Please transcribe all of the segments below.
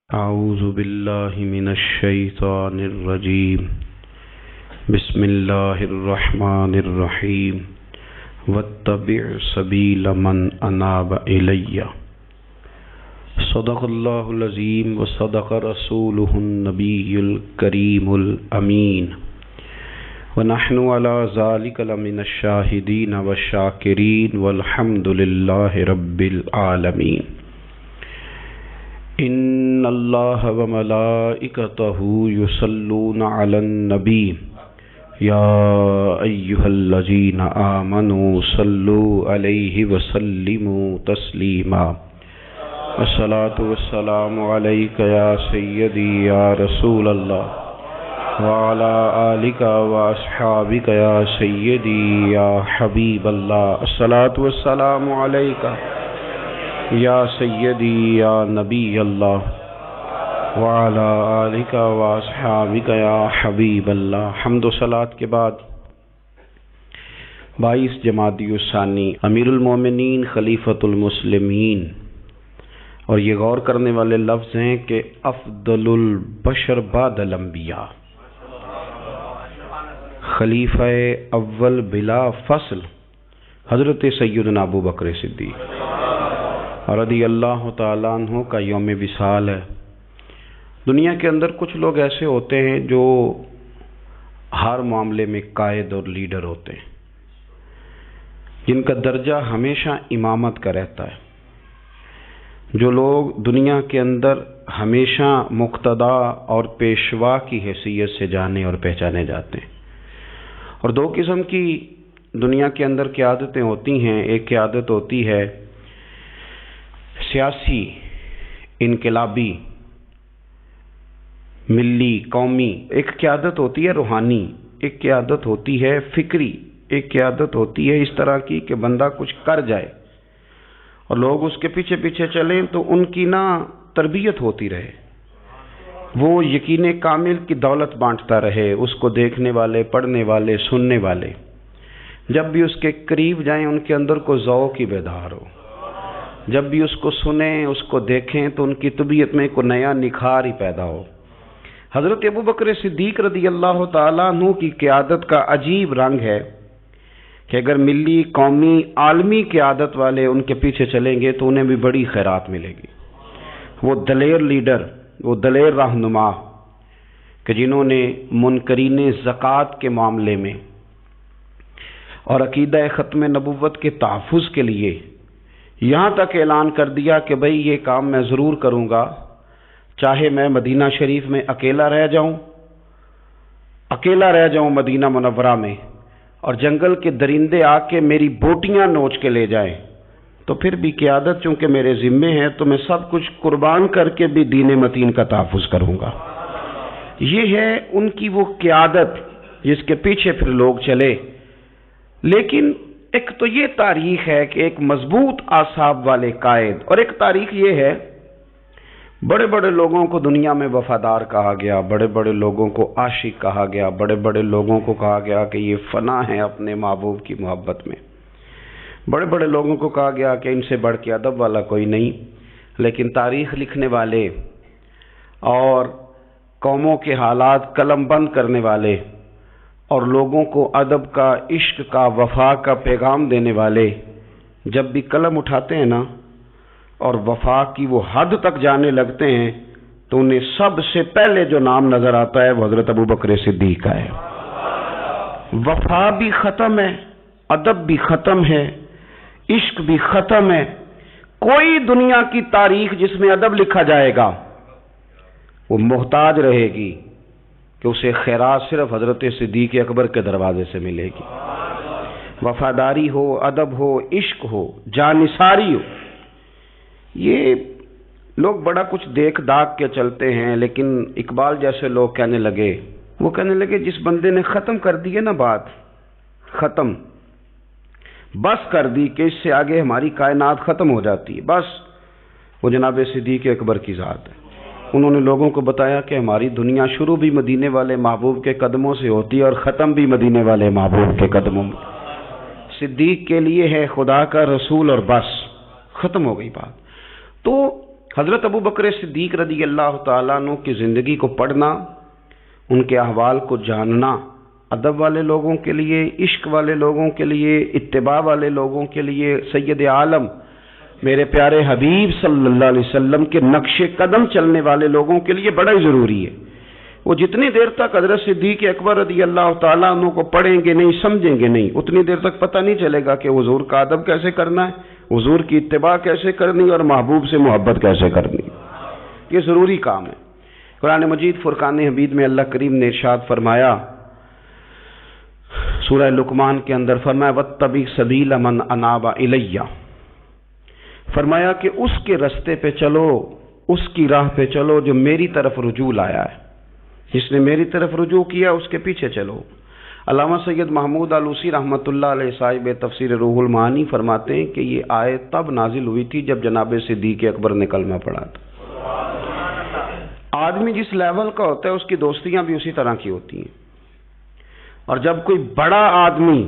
اعوذ باللہ من الشیطان الرجیم بسم اللہ الرحمن الرحیم واتبع سبیل من اناب الی صدق اللہ العظیم وصدق رسولہ النبی الکریم الامین ونحن علی ذلک لمن الشاہدین والشاکرین والحمد للہ رب العالمین ان اللہ وملائکتہ یصلون علی النبی یا ایہا الذین آمنوا صلوا علیہ وسلموا تسلیما الصلاۃ والسلام علیک یا سیدی یا رسول اللہ وعلی آلک واصحابک یا سیدی یا حبیب اللہ الصلاۃ والسلام علیک یا سیدی یا نبی اللہ وعلی آلک واصحابک یا حبیب اللہ۔ حمد و صلاۃ کے بعد 22 جمادی الثانی امیر المومنین خلیفۃ المسلمین، اور یہ غور کرنے والے لفظ ہیں کہ افضل البشر بعد الانبیاء، خلیفہ اول بلا فصل حضرت سیدنا ابو بکر صدیق رضی اللہ تعالیٰ عنہ کا یوم وصال ہے۔ دنیا کے اندر کچھ لوگ ایسے ہوتے ہیں جو ہر معاملے میں قائد اور لیڈر ہوتے ہیں، جن کا درجہ ہمیشہ امامت کا رہتا ہے، جو لوگ دنیا کے اندر ہمیشہ مقتدا اور پیشوا کی حیثیت سے جانے اور پہچانے جاتے ہیں۔ اور دو قسم کی دنیا کے اندر قیادتیں ہوتی ہیں، ایک قیادت ہوتی ہے سیاسی، انقلابی، ملی، قومی، ایک قیادت ہوتی ہے روحانی، ایک قیادت ہوتی ہے فکری، ایک قیادت ہوتی ہے اس طرح کی کہ بندہ کچھ کر جائے اور لوگ اس کے پیچھے پیچھے چلیں تو ان کی تربیت ہوتی رہے، وہ یقین کامل کی دولت بانٹتا رہے، اس کو دیکھنے والے، پڑھنے والے، سننے والے جب بھی اس کے قریب جائیں ان کے اندر کو ذوق ہی بیدار ہو، جب بھی اس کو سنیں، اس کو دیکھیں تو ان کی طبیعت میں کوئی نیا نکھار ہی پیدا ہو۔ حضرت ابو بکر صدیق رضی اللہ تعالیٰ عنہ کی قیادت کا عجیب رنگ ہے کہ اگر ملی، قومی، عالمی قیادت والے ان کے پیچھے چلیں گے تو انہیں بھی بڑی خیرات ملے گی۔ وہ دلیر لیڈر، وہ دلیر رہنما کہ جنہوں نے منکرین زکوٰۃ کے معاملے میں اور عقیدہ ختم نبوت کے تحفظ کے لیے یہاں تک اعلان کر دیا کہ بھئی یہ کام میں ضرور کروں گا، چاہے میں مدینہ شریف میں اکیلا رہ جاؤں مدینہ منورہ میں، اور جنگل کے درندے آ کے میری بوٹیاں نوچ کے لے جائیں تو پھر بھی قیادت چونکہ میرے ذمے ہے تو میں سب کچھ قربان کر کے بھی دین متین کا تحفظ کروں گا۔ یہ ہے ان کی وہ قیادت جس کے پیچھے پھر لوگ چلے۔ لیکن ایک تو یہ تاریخ ہے کہ ایک مضبوط اعصاب والے قائد، اور ایک تاریخ یہ ہے بڑے بڑے لوگوں کو دنیا میں وفادار کہا گیا، بڑے بڑے لوگوں کو عاشق کہا گیا، بڑے بڑے لوگوں کو کہا گیا کہ یہ فنا ہے اپنے محبوب کی محبت میں، بڑے بڑے لوگوں کو کہا گیا کہ ان سے بڑھ کے ادب والا کوئی نہیں۔ لیکن تاریخ لکھنے والے اور قوموں کے حالات قلم بند کرنے والے اور لوگوں کو ادب کا، عشق کا، وفا کا پیغام دینے والے جب بھی قلم اٹھاتے ہیں اور وفا کی وہ حد تک جانے لگتے ہیں تو انہیں سب سے پہلے جو نام نظر آتا ہے وہ حضرت ابو بکر صدیق کا ہے۔ وفا بھی ختم ہے، ادب بھی ختم ہے، عشق بھی ختم ہے۔ کوئی دنیا کی تاریخ جس میں ادب لکھا جائے گا وہ محتاج رہے گی کہ اسے خیرات صرف حضرت صدیق اکبر کے دروازے سے ملے گی۔ وفاداری ہو، ادب ہو، عشق ہو، جانثاری ہو۔ یہ لوگ بڑا کچھ دیکھ داکھ کے چلتے ہیں، لیکن اقبال جیسے لوگ کہنے لگے جس بندے نے ختم کر دی ہے بات، ختم بس کر دی کہ اس سے آگے ہماری کائنات ختم ہو جاتی ہے، بس وہ جناب صدیق اکبر کی ذات ہے۔ انہوں نے لوگوں کو بتایا کہ ہماری دنیا شروع بھی مدینے والے محبوب کے قدموں سے ہوتی ہے اور ختم بھی مدینے والے محبوب کے قدموں میں۔ صدیق کے لیے ہے خدا کا رسول اور بس، ختم ہو گئی بات۔ تو حضرت ابو بکر صدیق رضی اللہ تعالیٰ عنہ کی زندگی کو پڑھنا، ان کے احوال کو جاننا ادب والے لوگوں کے لیے، عشق والے لوگوں کے لیے، اتباع والے لوگوں کے لیے، سید عالم میرے پیارے حبیب صلی اللہ علیہ وسلم کے نقش قدم چلنے والے لوگوں کے لیے بڑا ہی ضروری ہے۔ وہ جتنی دیر تک حضرت صدیق اکبر رضی اللہ تعالیٰ عنہ کو پڑھیں گے نہیں، سمجھیں گے نہیں، اتنی دیر تک پتہ نہیں چلے گا کہ حضور کا ادب کیسے کرنا ہے، حضور کی اتباع کیسے کرنی اور محبوب سے محبت کیسے کرنی۔ یہ ضروری کام ہے۔ قرآن مجید فرقان حمید میں اللہ کریم نے ارشاد فرمایا، سورہ لقمان کے اندر فرمایا وَاتَّبِعْ سَبِيلَ مَنْ أَنَابَ إِلَيَّ، فرمایا کہ اس کے رستے پہ چلو، اس کی راہ پہ چلو جو میری طرف رجوع لایا ہے، جس نے میری طرف رجوع کیا اس کے پیچھے چلو۔ علامہ سید محمود آلوسی رحمۃ اللہ علیہ صاحب تفسیر روح المعانی فرماتے ہیں کہ یہ آیت تب نازل ہوئی تھی جب جناب صدیق اکبر نے کلمہ پڑھا تھا۔ آدمی جس لیول کا ہوتا ہے اس کی دوستیاں بھی اسی طرح کی ہوتی ہیں، اور جب کوئی بڑا آدمی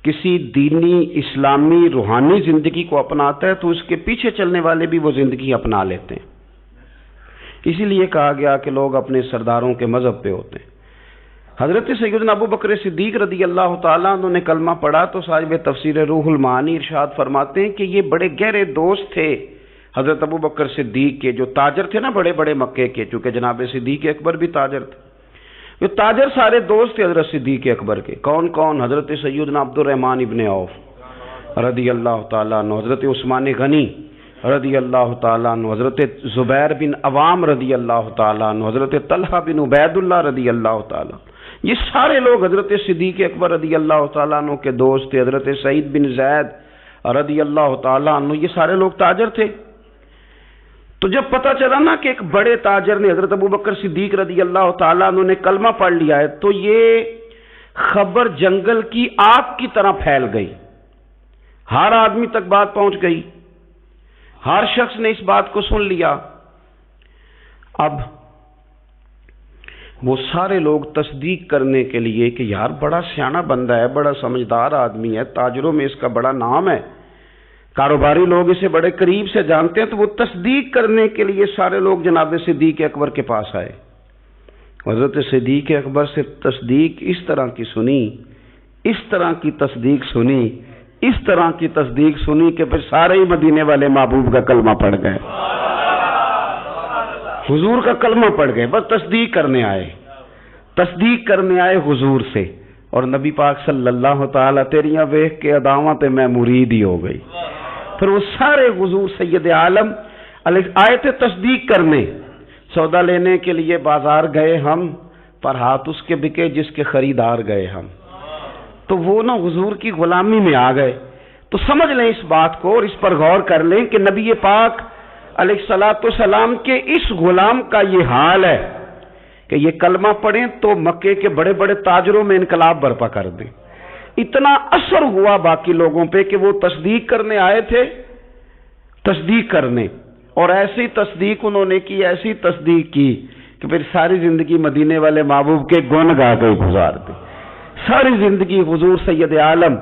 کسی دینی اسلامی روحانی زندگی کو اپناتا ہے تو اس کے پیچھے چلنے والے بھی وہ زندگی اپنا لیتے ہیں۔ اسی لیے کہا گیا کہ لوگ اپنے سرداروں کے مذہب پہ ہوتے ہیں۔ حضرت سیدنا ابو بکر صدیق رضی اللہ تعالیٰ عنہ نے کلمہ پڑھا تو صاحب تفسیر روح المعانی ارشاد فرماتے ہیں کہ یہ بڑے گہرے دوست تھے حضرت ابو بکر صدیق کے، جو تاجر تھے نا بڑے بڑے مکے کے، چونکہ جناب صدیق اکبر بھی تاجر تھے۔ یہ تاجر سارے دوست تھے حضرت صدیق اکبر کے۔ کون کون؟ حضرت سیدنا عبد الرحمن ابن عوف رضی اللہ تعالیٰ عنہ، حضرت عثمان غنی رضی اللہ تعالیٰ عنہ، حضرت زبیر بن عوام رضی اللہ تعالیٰ عنہ، حضرت طلحہ بن عبید اللہ رضی اللہ تعالیٰ۔ یہ سارے لوگ حضرت صدیق اکبر رضی اللہ تعالیٰ عنہ کے دوست تھے۔ حضرت سعید بن زید رضی اللہ تعالیٰ عنہ، یہ سارے لوگ تاجر تھے۔ تو جب پتہ چلا نا کہ ایک بڑے تاجر نے حضرت ابو بکر صدیق رضی اللہ تعالیٰ عنہ نے کلمہ پڑھ لیا ہے تو یہ خبر جنگل کی آگ کی طرح پھیل گئی، ہر آدمی تک بات پہنچ گئی، ہر شخص نے اس بات کو سن لیا۔ اب وہ سارے لوگ تصدیق کرنے کے لیے کہ یار بڑا سیاںا بندہ ہے، بڑا سمجھدار آدمی ہے، تاجروں میں اس کا بڑا نام ہے، کاروباری لوگ اسے بڑے قریب سے جانتے ہیں، تو وہ تصدیق کرنے کے لیے سارے لوگ جناب صدیق اکبر کے پاس آئے۔ حضرت صدیق اکبر سے تصدیق اس طرح کی سنی، اس طرح کی تصدیق سنی، اس طرح کی تصدیق سنی کہ پھر سارے ہی مدینے والے محبوب کا کلمہ پڑھ گئے، حضور کا کلمہ پڑھ گئے، بس تصدیق کرنے آئے، تصدیق کرنے آئے حضور سے۔ اور نبی پاک صلی اللہ تعالیٰ تیریاں ویکھ کے اداواں تے میں مرید ہی ہو گئی۔ پھر وہ سارے حضور سید عالم آئے تھے تصدیق کرنے۔ سودا لینے کے لیے بازار گئے ہم، پر ہاتھ اس کے بکے جس کے خریدار گئے ہم۔ تو وہ نا حضور کی غلامی میں آ گئے۔ تو سمجھ لیں اس بات کو اور اس پر غور کر لیں کہ نبی پاک علیہ الصلوۃ والسلام کے اس غلام کا یہ حال ہے کہ یہ کلمہ پڑھیں تو مکے کے بڑے بڑے تاجروں میں انقلاب برپا کر دیں۔ اتنا اثر ہوا باقی لوگوں پہ کہ وہ تصدیق کرنے آئے تھے، تصدیق کرنے، اور ایسی تصدیق انہوں نے کی، ایسی تصدیق کی کہ پھر ساری زندگی مدینے والے محبوب کے گن گا کے گزار دی، ساری زندگی حضور سید عالم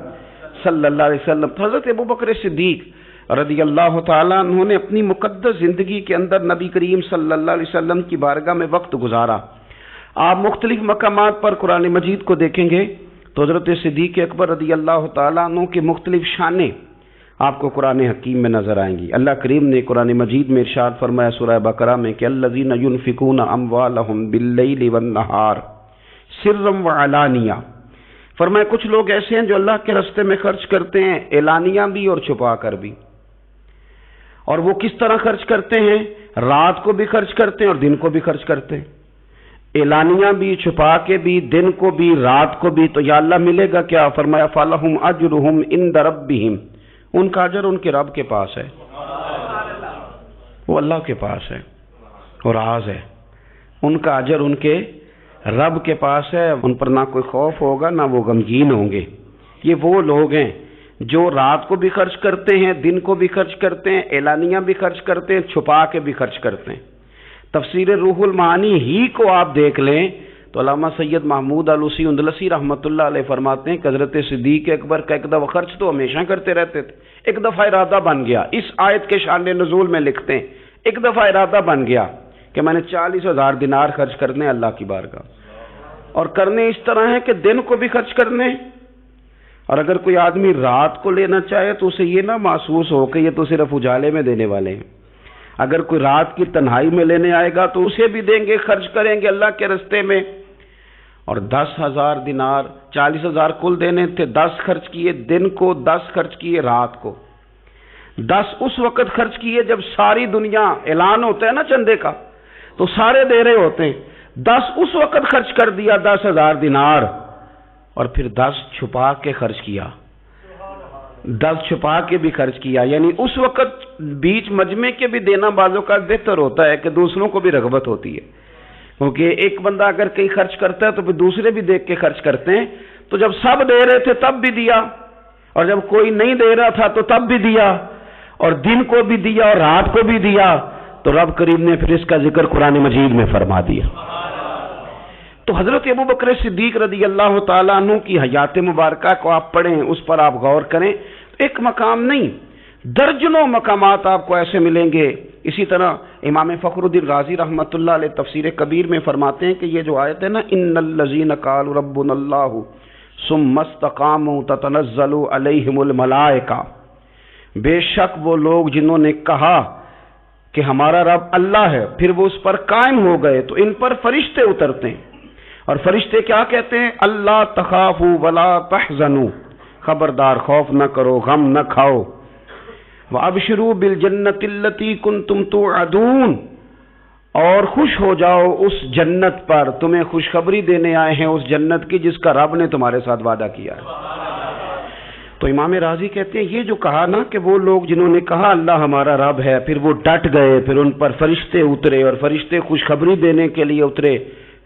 صلی اللہ علیہ وسلم۔ حضرت ابو بکر صدیق رضی اللہ تعالیٰ عنہ نے اپنی مقدس زندگی کے اندر نبی کریم صلی اللہ علیہ وسلم کی بارگاہ میں وقت گزارا۔ آپ مختلف مقامات پر قرآن مجید کو دیکھیں گے تو حضرت صدیق اکبر رضی اللہ تعالیٰ عنہ کی مختلف شانیں آپ کو قرآن حکیم میں نظر آئیں گی۔ اللہ کریم نے قرآن مجید میں ارشاد فرمایا سورہ بقرہ میں کہ الذین ينفقون اموالهم باللیل والنہار سرا وعلانیہ، فرمایا کچھ لوگ ایسے ہیں جو اللہ کے راستے میں خرچ کرتے ہیں اعلانیہ بھی اور چھپا کر بھی۔ اور وہ کس طرح خرچ کرتے ہیں؟ رات کو بھی خرچ کرتے ہیں اور دن کو بھی خرچ کرتے ہیں، اعلانیہ بھی، چھپا کے بھی، دن کو بھی، رات کو بھی۔ تو یا اللہ ملے گا کیا؟ فرمایا فَلَهُمْ أَجْرُهُمْ عِنْدَ رَبِّهِمْ، ان کا اجر ان کے رب کے پاس ہے، وہ اللہ کے پاس ہے اور راز ہے، ان کا اجر ان کے رب کے پاس ہے، ان پر نہ کوئی خوف ہوگا نہ وہ غمگین ہوں گے۔ یہ وہ لوگ ہیں جو رات کو بھی خرچ کرتے ہیں، دن کو بھی خرچ کرتے ہیں، اعلانیہ بھی خرچ کرتے ہیں، چھپا کے بھی خرچ کرتے ہیں۔ تفسیر روح المعانی ہی کو آپ دیکھ لیں تو علامہ سید محمود آلوسی اندلسی رحمۃ اللہ علیہ فرماتے ہیں کہ حضرت صدیق اکبر کا ایک دفعہ خرچ تو ہمیشہ کرتے رہتے تھے، ایک دفعہ ارادہ بن گیا، اس آیت کے شان نزول میں لکھتے ہیں ایک دفعہ ارادہ بن گیا کہ میں نے 40,000 دینار خرچ کرنے اللہ کی بارگاہ، اور کرنے اس طرح ہے کہ دن کو بھی خرچ کرنے، اور اگر کوئی آدمی رات کو لینا چاہے تو اسے یہ نہ محسوس ہو کہ یہ تو صرف اجالے میں دینے والے ہیں، اگر کوئی رات کی تنہائی میں لینے آئے گا تو اسے بھی دیں گے، خرچ کریں گے اللہ کے رستے میں۔ اور 10,000 دینار، 40,000 کل دینے تھے، 10 خرچ کیے دن کو، 10 خرچ کیے رات کو، 10 اس وقت خرچ کیے جب ساری دنیا اعلان ہوتا ہے نا چندے کا تو سارے دے رہے ہوتے ہیں، 10 اس وقت خرچ کر دیا 10,000 دینار، اور پھر 10 چھپا کے خرچ کیا، 10 چھپا کے بھی خرچ کیا، یعنی اس وقت بیچ مجمع کے بھی دینا بعضوں کا بہتر ہوتا ہے کہ دوسروں کو بھی رغبت ہوتی ہے، کیونکہ ایک بندہ اگر کہیں خرچ کرتا ہے تو پھر دوسرے بھی دیکھ کے خرچ کرتے ہیں، تو جب سب دے رہے تھے تب بھی دیا، اور جب کوئی نہیں دے رہا تھا تو تب بھی دیا، اور دن کو بھی دیا اور رات کو بھی دیا، تو رب کریم نے پھر اس کا ذکر قرآن مجید میں فرما دیا۔ تو حضرت ابو بکر صدیق رضی اللہ تعالیٰ عنہ کی حیات مبارکہ کو آپ پڑھیں، اس پر آپ غور کریں، ایک مقام نہیں درجنوں مقامات آپ کو ایسے ملیں گے۔ اسی طرح امام فخر الدین رازی رحمۃ اللہ علیہ تفسیر کبیر میں فرماتے ہیں کہ یہ جو آیت ہے نا، ان الذین قالوا ربنا اللہ ثم استقاموا تتنزل علیہم الملائکہ، بے شک وہ لوگ جنہوں نے کہا کہ ہمارا رب اللہ ہے، پھر وہ اس پر قائم ہو گئے تو ان پر فرشتے اترتے ہیں، اور فرشتے کیا کہتے ہیں؟ اللہ تخافوا ولا تحزنوا، خبردار خوف نہ کرو، غم نہ کھاؤ، وابشروا بالجنۃ التی کنتم توعدون، اور خوش ہو جاؤ اس جنت پر، تمہیں خوشخبری دینے آئے ہیں اس جنت کی جس کا رب نے تمہارے ساتھ وعدہ کیا ہے۔ تو امام راضی کہتے ہیں یہ جو کہا نا کہ وہ لوگ جنہوں نے کہا اللہ ہمارا رب ہے، پھر وہ ڈٹ گئے، پھر ان پر فرشتے اترے اور فرشتے خوشخبری دینے کے لیے اترے،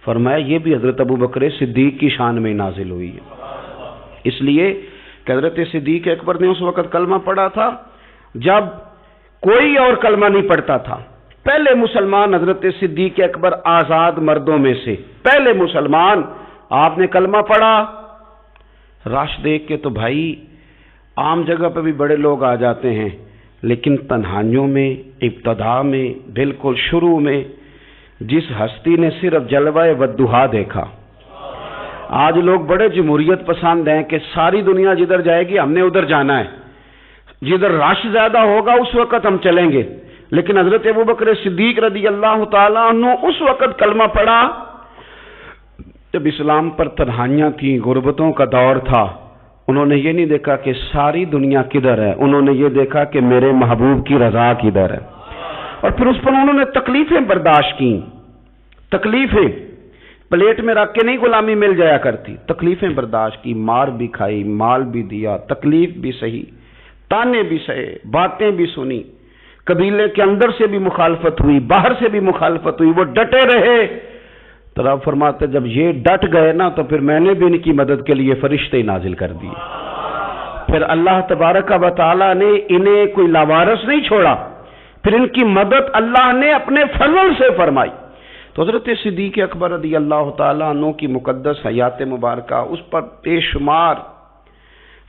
فرمایا یہ بھی حضرت ابو بکر صدیق کی شان میں نازل ہوئی ہے، اس لیے کہ حضرت صدیق اکبر نے اس وقت کلمہ پڑھا تھا جب کوئی اور کلمہ نہیں پڑھتا تھا، پہلے مسلمان حضرت صدیق اکبر آزاد مردوں میں سے پہلے مسلمان، آپ نے کلمہ پڑھا، رش دیکھ کے تو بھائی عام جگہ پہ بھی بڑے لوگ آ جاتے ہیں، لیکن تنہائیوں میں، ابتدا میں، بالکل شروع میں جس ہستی نے صرف جلوہ والضحیٰ دیکھا، آج لوگ بڑے جمہوریت پسند ہیں کہ ساری دنیا جدھر جائے گی ہم نے ادھر جانا ہے، جدھر رش زیادہ ہوگا اس وقت ہم چلیں گے، لیکن حضرت ابو بکر صدیق رضی اللہ تعالیٰ عنہ اس وقت کلمہ پڑھا جب اسلام پر تنہائیاں تھیں، غربتوں کا دور تھا، انہوں نے یہ نہیں دیکھا کہ ساری دنیا کدھر ہے، انہوں نے یہ دیکھا کہ میرے محبوب کی رضا کدھر ہے، اور پھر اس پر انہوں نے تکلیفیں برداشت کی، تکلیفیں پلیٹ میں رکھ کے نہیں غلامی مل جایا کرتی، تکلیفیں برداشت کی، مار بھی کھائی، مال بھی دیا، تکلیف بھی سہی، تانے بھی سہے، باتیں بھی سنی، قبیلے کے اندر سے بھی مخالفت ہوئی، باہر سے بھی مخالفت ہوئی، وہ ڈٹے رہے، تو رب فرماتے جب یہ ڈٹ گئے نا تو پھر میں نے بھی ان کی مدد کے لیے فرشتے نازل کر دیے، پھر اللہ تبارک و تعالیٰ نے انہیں کوئی لاوارث نہیں چھوڑا، پھر ان کی مدد اللہ نے اپنے فضل سے فرمائی۔ تو حضرت صدیق اکبر رضی اللہ تعالیٰ عنہ کی مقدس حیات مبارکہ، اس پر بے شمار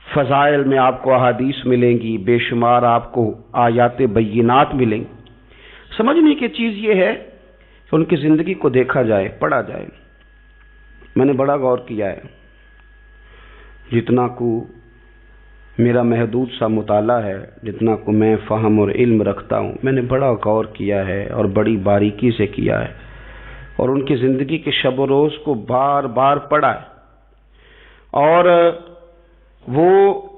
فضائل میں آپ کو احادیث ملیں گی، بے شمار آپ کو آیات بینات ملیں گی۔ سمجھنے کی چیز یہ ہے کہ ان کی زندگی کو دیکھا جائے، پڑھا جائے۔ میں نے بڑا غور کیا ہے، جتنا کو میرا محدود سا مطالعہ ہے، جتنا کو میں فہم اور علم رکھتا ہوں، میں نے بڑا غور کیا ہے اور بڑی باریکی سے کیا ہے، اور ان کی زندگی کے شب و روز کو بار بار پڑھا ہے، اور وہ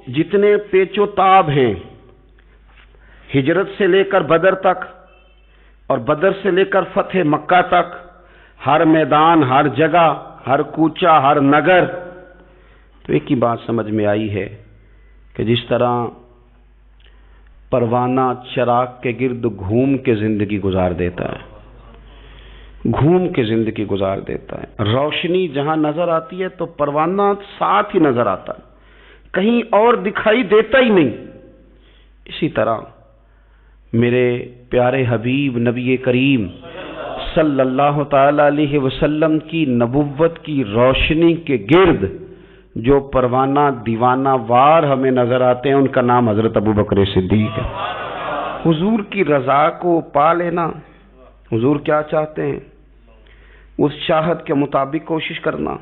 جتنے پیچ و تاب ہیں، ہجرت سے لے کر بدر تک اور بدر سے لے کر فتح مکہ تک، ہر میدان، ہر جگہ، ہر کوچہ، ہر نگر، تو ایک ہی بات سمجھ میں آئی ہے کہ جس طرح پروانہ چراغ کے گرد گھوم کے زندگی گزار دیتا ہے، گھوم کے زندگی گزار دیتا ہے، روشنی جہاں نظر آتی ہے تو پروانہ ساتھ ہی نظر آتا ہے، کہیں اور دکھائی دیتا ہی نہیں۔ اسی طرح میرے پیارے حبیب نبی کریم صلی اللہ تعالی علیہ وسلم کی نبوت کی روشنی کے گرد جو پروانہ دیوانہ وار ہمیں نظر آتے ہیں ان کا نام حضرت ابوبکر صدیق ہے۔ حضور کی رضا کو پا لینا، حضور کیا چاہتے ہیں اس چاہت کے مطابق کوشش کرنا۔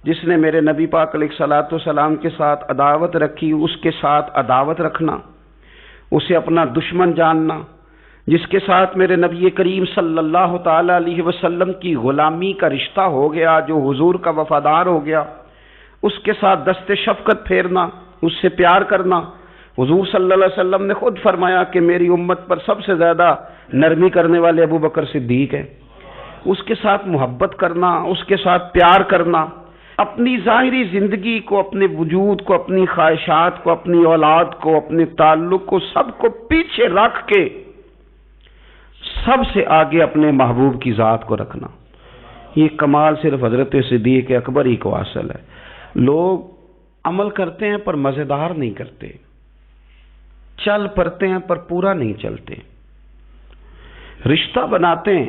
جس نے میرے نبی پاک علیہ الصلوۃ والسلام کے ساتھ عداوت رکھی اس کے ساتھ عداوت رکھنا، اسے اپنا دشمن جاننا۔ جس کے ساتھ میرے نبی کریم صلی اللہ تعالی علیہ وسلم کی غلامی کا رشتہ ہو گیا، جو حضور کا وفادار ہو گیا، اس کے ساتھ دست شفقت پھیرنا، اس سے پیار کرنا۔ حضور صلی اللہ علیہ وسلم نے خود فرمایا کہ میری امت پر سب سے زیادہ نرمی کرنے والے ابوبکر صدیق ہیں۔ اس کے ساتھ محبت کرنا، اس کے ساتھ پیار کرنا، اپنی ظاہری زندگی کو، اپنے وجود کو، اپنی خواہشات کو، اپنی اولاد کو، اپنے تعلق کو، سب کو پیچھے رکھ کے سب سے آگے اپنے محبوب کی ذات کو رکھنا۔ یہ کمال صرف حضرت صدیق اکبر ہی کو حاصل ہے۔ لوگ عمل کرتے ہیں پر مزیدار نہیں کرتے، چل پڑتے ہیں پر پورا نہیں چلتے، رشتہ بناتے ہیں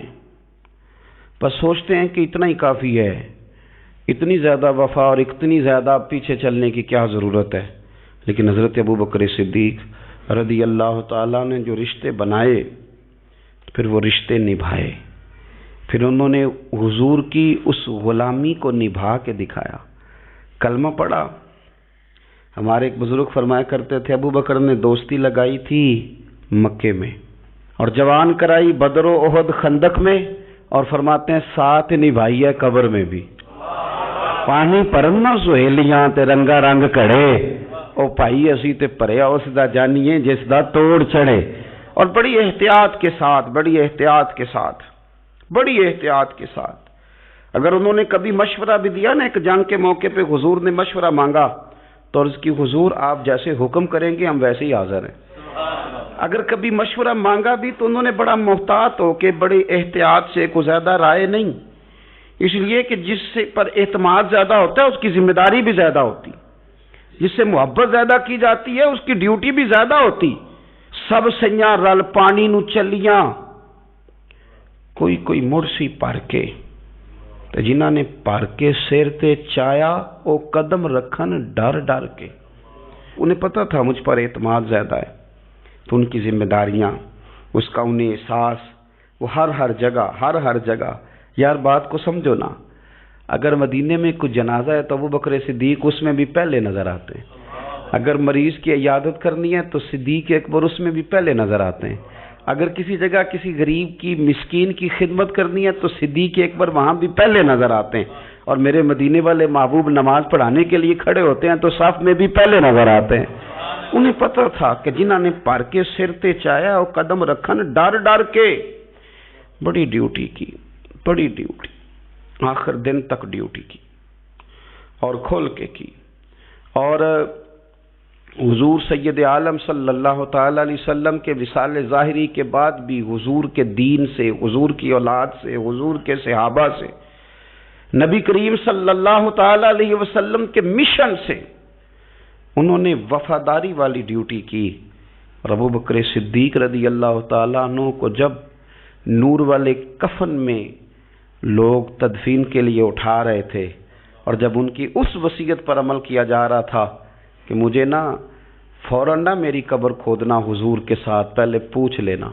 پر سوچتے ہیں کہ اتنا ہی کافی ہے، اتنی زیادہ وفا اور اتنی زیادہ پیچھے چلنے کی کیا ضرورت ہے۔ لیکن حضرت ابوبکر صدیق رضی اللہ تعالیٰ نے جو رشتے بنائے، پھر وہ رشتے نبھائے، پھر انہوں نے حضور کی اس غلامی کو نبھا کے دکھایا۔ کلمہ پڑھا۔ ہمارے ایک بزرگ فرمایا کرتے تھے ابوبکر نے دوستی لگائی تھی مکے میں اور جوان کرائی بدر و احد خندق میں، اور فرماتے ہیں ساتھ نبھائی ہے قبر میں بھی۔ پانی پرنا سہیلیاں تے رنگا رنگ کڑے، او بھائی اسی تے پریا اس دا جانیے جس دا توڑ چڑھے۔ اور بڑی احتیاط کے ساتھ، بڑی احتیاط کے ساتھ، بڑی احتیاط کے ساتھ، اگر انہوں نے کبھی مشورہ بھی دیا نا، ایک جنگ کے موقع پہ حضور نے مشورہ مانگا تو عرض کی حضور آپ جیسے حکم کریں گے ہم ویسے ہی حاضر ہیں۔ اگر کبھی مشورہ مانگا بھی تو انہوں نے بڑا محتاط ہو کے بڑے احتیاط سے، کوئی زیادہ رائے نہیں، اس لیے کہ جس سے پر اعتماد زیادہ ہوتا ہے اس کی ذمہ داری بھی زیادہ ہوتی، جس سے محبت زیادہ کی جاتی ہے اس کی ڈیوٹی بھی زیادہ ہوتی۔ سب سیاں رل پانی نو چلیاں، کوئی مڑ سی پر کے، تے جنہاں نے پر کے سر تے چایا او قدم رکھن ڈر ڈر کے۔ انہیں پتہ تھا مجھ پر اعتماد زیادہ ہے، تو ان کی ذمہ داریاں، اس کا انہیں احساس، وہ ہر جگہ۔ یار بات کو سمجھو نا، اگر مدینے میں کوئی جنازہ ہے تو ابوبکر صدیق اس میں بھی پہلے نظر آتے ہیں، اگر مریض کی عیادت کرنی ہے تو صدیق اکبر اس میں بھی پہلے نظر آتے ہیں، اگر کسی جگہ کسی غریب کی مسکین کی خدمت کرنی ہے تو صدیق اکبر وہاں بھی پہلے نظر آتے ہیں، اور میرے مدینے والے محبوب نماز پڑھانے کے لیے کھڑے ہوتے ہیں تو صف میں بھی پہلے نظر آتے ہیں۔ انہیں پتہ تھا کہ جنہاں نے پر کے سر تے چایا اور قدم رکھن ڈر ڈر کے، بڑی ڈیوٹی کی، بڑی ڈیوٹی، آخر دن تک ڈیوٹی کی اور کھول کے کی۔ اور حضور سید عالم صلی اللہ تعالی علیہ وسلم کے وصال ظاہری کے بعد بھی حضور کے دین سے، حضور کی اولاد سے، حضور کے صحابہ سے، نبی کریم صلی اللہ تعالی علیہ وسلم کے مشن سے انہوں نے وفاداری والی ڈیوٹی کی۔ اور ابوبکر صدیق رضی اللہ تعالیٰ عنہ کو جب نور والے کفن میں لوگ تدفین کے لیے اٹھا رہے تھے، اور جب ان کی اس وصیت پر عمل کیا جا رہا تھا کہ مجھے نا فوراً نہ میری قبر کھودنا حضور کے ساتھ، پہلے پوچھ لینا،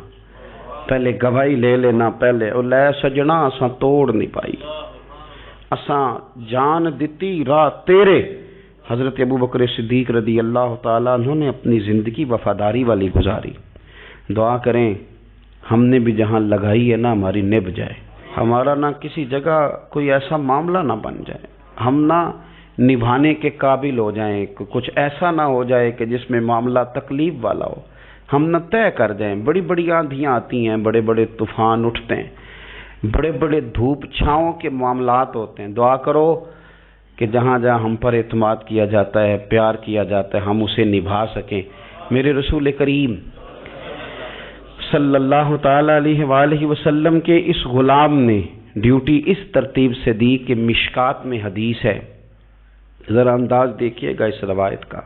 پہلے گواہی لے لینا، پہلے او لے سجنا اساں توڑ نہیں پائی، اساں جان دیتی راہ تیرے۔ حضرت ابوبکر صدیق رضی اللہ تعالیٰ عنہ نے اپنی زندگی وفاداری والی گزاری۔ دعا کریں ہم نے بھی جہاں لگائی ہے نا ہماری نبھ جائے، ہمارا نہ کسی جگہ کوئی ایسا معاملہ نہ بن جائے، ہم نہ نبھانے کے قابل ہو جائیں، کچھ ایسا نہ ہو جائے کہ جس میں معاملہ تکلیف والا ہو، ہم نہ طے کر جائیں۔ بڑی بڑی آندھیاں آتی ہیں، بڑے بڑے طوفان اٹھتے ہیں، بڑے بڑے دھوپ چھاؤں کے معاملات ہوتے ہیں۔ دعا کرو کہ جہاں جہاں ہم پر اعتماد کیا جاتا ہے، پیار کیا جاتا ہے، ہم اسے نبھا سکیں۔ میرے رسول کریم صلی اللہ تعالی علیہ وآلہ وسلم کے اس غلام نے ڈیوٹی اس ترتیب سے دی کہ مشکات میں حدیث ہے، ذرا انداز دیکھیے گا اس روایت کا،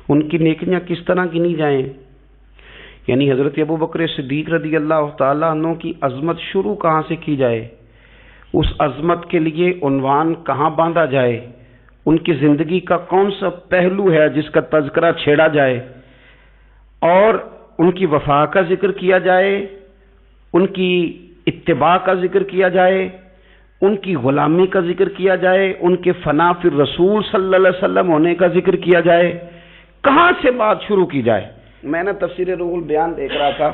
ان کی نیکیاں کس طرح گنی جائیں۔ یعنی حضرت ابو بکر صدیق رضی اللہ تعالیٰ عنہ کی عظمت شروع کہاں سے کی جائے، اس عظمت کے لیے عنوان کہاں باندھا جائے، ان کی زندگی کا کون سا پہلو ہے جس کا تذکرہ چھیڑا جائے اور ان کی وفا کا ذکر کیا جائے، ان کی اتباع کا ذکر کیا جائے، ان کی غلامی کا ذکر کیا جائے، ان کے فنا فی الرسول صلی اللہ علیہ وسلم ہونے کا ذکر کیا جائے، کہاں سے بات شروع کی جائے۔ میں نے تفسیر روح البیان دیکھ رہا تھا،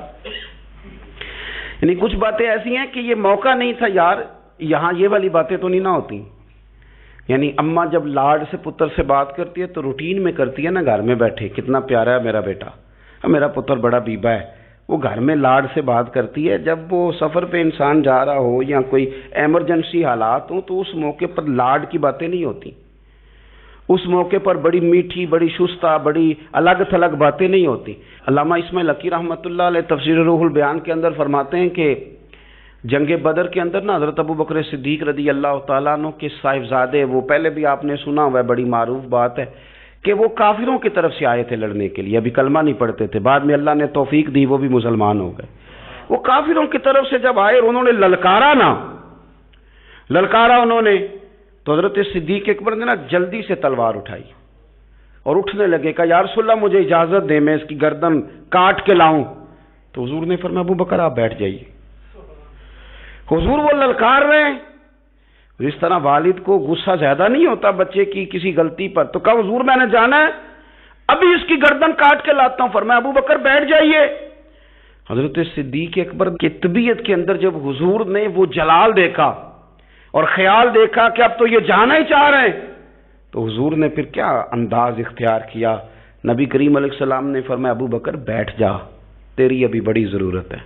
یعنی کچھ باتیں ایسی ہیں کہ یہ موقع نہیں تھا یار، یہاں یہ والی باتیں تو نہیں نہ ہوتی۔ یعنی اماں جب لاڈ سے پتر سے بات کرتی ہے تو روٹین میں کرتی ہے نا، گھر میں بیٹھے کتنا پیارا ہے میرا بیٹا، میرا پتر بڑا بیبا ہے، وہ گھر میں لاڈ سے بات کرتی ہے۔ جب وہ سفر پہ انسان جا رہا ہو یا کوئی ایمرجنسی حالات ہوں تو اس موقع پر لاڈ کی باتیں نہیں ہوتی، اس موقع پر بڑی میٹھی، بڑی شستہ، بڑی الگ تھلگ باتیں نہیں ہوتی۔ علامہ اسماعیل حقی رحمۃ اللہ علیہ تفسیر روح البیان کے اندر فرماتے ہیں کہ جنگ بدر کے اندر نا حضرت ابو بکر صدیق رضی اللہ تعالیٰ عنہ کے صاحبزادے، وہ پہلے بھی آپ نے سنا ہوا ہے، بڑی معروف بات ہے کہ وہ کافروں کی طرف سے آئے تھے لڑنے کے لیے، ابھی کلمہ نہیں پڑھتے تھے، بعد میں اللہ نے توفیق دی وہ بھی مسلمان ہو گئے۔ وہ کافروں کی طرف سے جب آئے اور انہوں نے للکارا انہوں نے، تو حضرت صدیق اکبر نے نا جلدی سے تلوار اٹھائی اور اٹھنے لگے، کہا یا رسول اللہ مجھے اجازت دیں میں اس کی گردن کاٹ کے لاؤں۔ تو حضور نے فرمایا ابو بکر آپ بیٹھ جائیے۔ حضور وہ للکار رہے ہیں، جس طرح والد کو غصہ زیادہ نہیں ہوتا بچے کی کسی غلطی پر، تو کہا حضور میں نے جانا ہے، ابھی اس کی گردن کاٹ کے لاتا ہوں۔ فرمایا ابو بکر بیٹھ جائیے۔ حضرت صدیق اکبر کی طبیعت کے اندر جب حضور نے وہ جلال دیکھا اور خیال دیکھا کہ اب تو یہ جانا ہی چاہ رہے ہیں، تو حضور نے پھر کیا انداز اختیار کیا، نبی کریم علیہ السلام نے فرمایا ابو بکر بیٹھ جا، تیری ابھی بڑی ضرورت ہے،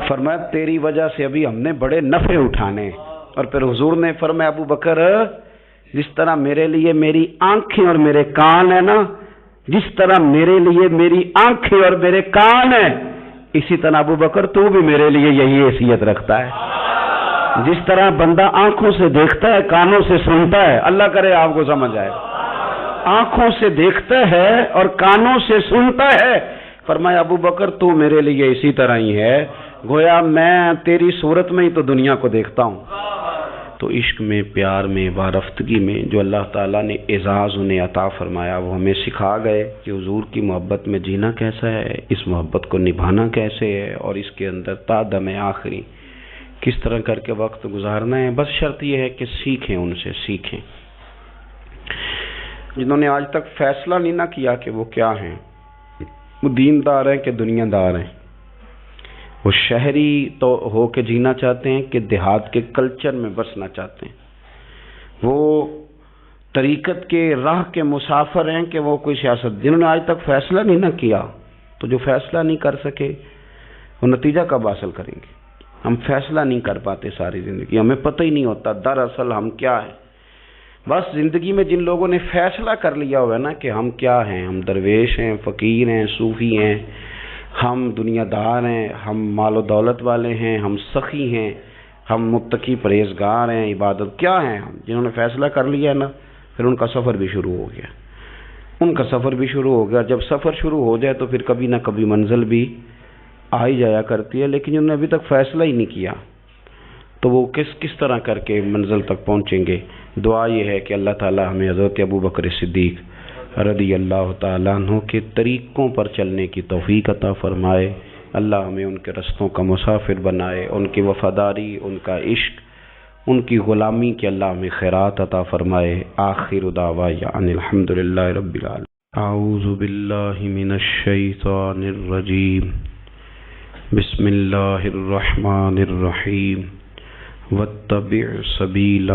فرمایا تیری وجہ سے ابھی ہم نے بڑے نفع اٹھانے۔ اور پھر حضور نے فرمایا ابو بکر جس طرح میرے لیے میری آنکھیں اور میرے کان ہیں نا، جس طرح میرے لیے میری آنکھیں اور میرے کان ہیں، اسی طرح ابو بکر تو بھی میرے لیے یہی حیثیت رکھتا ہے۔ جس طرح بندہ آنکھوں سے دیکھتا ہے، کانوں سے سنتا ہے، اللہ کرے آپ کو سمجھ آئے، آنکھوں سے دیکھتا ہے اور کانوں سے سنتا ہے، فرمایا ابو بکر تو میرے لیے اسی طرح ہی ہے، گویا میں تیری صورت میں ہی تو دنیا کو دیکھتا ہوں۔ تو عشق میں، پیار میں، وارفتگی میں جو اللہ تعالیٰ نے اعزاز انہیں عطا فرمایا وہ ہمیں سکھا گئے کہ حضور کی محبت میں جینا کیسا ہے، اس محبت کو نبھانا کیسے ہے، اور اس کے اندر تا دم آخری کس طرح کر کے وقت گزارنا ہے۔ بس شرط یہ ہے کہ سیکھیں، ان سے سیکھیں۔ جنہوں نے آج تک فیصلہ نہیں نہ کیا کہ وہ کیا ہیں، وہ دیندار ہیں کہ دنیا دار ہیں، وہ شہری تو ہو کے جینا چاہتے ہیں کہ دیہات کے کلچر میں بسنا چاہتے ہیں، وہ طریقت کے راہ کے مسافر ہیں کہ وہ کوئی سیاست۔ جنہوں نے آج تک فیصلہ نہیں نہ کیا تو جو فیصلہ نہیں کر سکے وہ نتیجہ کب حاصل کریں گے؟ ہم فیصلہ نہیں کر پاتے ساری زندگی، ہمیں پتہ ہی نہیں ہوتا دراصل ہم کیا ہیں۔ بس زندگی میں جن لوگوں نے فیصلہ کر لیا ہوا ہے نا کہ ہم کیا ہیں، ہم درویش ہیں، فقیر ہیں، صوفی ہیں، ہم دنیا دار ہیں، ہم مال و دولت والے ہیں، ہم سخی ہیں، ہم متقی پرہیزگار ہیں، عبادت کیا ہیں ہم، جنہوں نے فیصلہ کر لیا ہے نا، پھر ان کا سفر بھی شروع ہو گیا، ان کا سفر بھی شروع ہو گیا۔ جب سفر شروع ہو جائے تو پھر کبھی نہ کبھی منزل بھی آ ہی جایا کرتی ہے، لیکن جنہوں نے ابھی تک فیصلہ ہی نہیں کیا تو وہ کس طرح کر کے منزل تک پہنچیں گے۔ دعا یہ ہے کہ اللہ تعالی ہمیں حضرت ابو بکر صدیق رضی اللہ تعالیٰ عنہ کے طریقوں پر چلنے کی توفیق عطا فرمائے، اللہ ہمیں ان کے رستوں کا مسافر بنائے، ان کی وفاداری، ان کا عشق، ان کی غلامی کے اللہ ہمیں خیرات عطا فرمائے۔ آخر دعوانا ان الحمدللہ رب العالمین۔ اعوذ باللہ من الشیطان الرجیم، بسم اللہ الرحمن الرحیم، واتبع سبیل